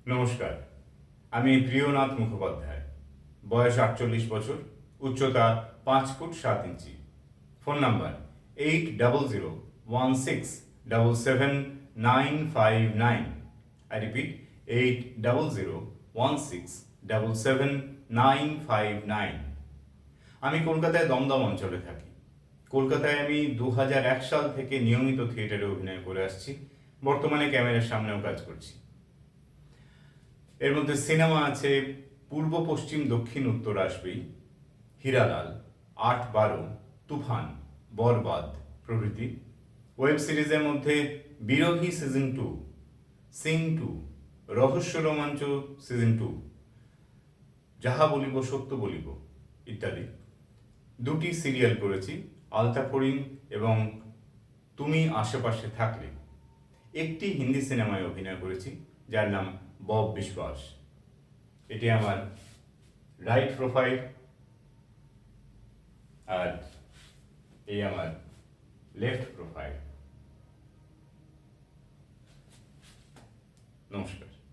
নমস্কার, আমি প্রিয়নাথ মুখোপাধ্যায়। বয়স ৪৮ বছর, উচ্চতা 5 foot 7 inch. Phone number 8001677959। I repeat 8001677959। আমি কলকাতায় দমদম অঞ্চলে থাকি। কলকাতায় আমি 2001 সাল থেকে নিয়মিত থিয়েটারে অভিনয় করে আসছি। বর্তমানে ক্যামেরার সামনেও কাজ করছি। এর মধ্যে সিনেমা আছে পূর্ব পশ্চিম দক্ষিণ উত্তর আসবেই, হীরালাল, ৮-১২, তুফান, বরবাদ প্রভৃতি। ওয়েব সিরিজের মধ্যে বিরোহী সিজন 2, সিং 2, রহস্য রোমাঞ্চ সিজন 2, যাহা বলিব সত্য বলিব ইত্যাদি। 2টি সিরিয়াল করেছি, আলতা ফড়িং এবং তুমি আশেপাশে থাকলে। একটি হিন্দি সিনেমায় অভিনয় করেছি যার নাম বব বিশ্বাস। এটি আমার রাইট প্রোফাইল, আর এই আমার লেফট প্রোফাইল। নমস্কার।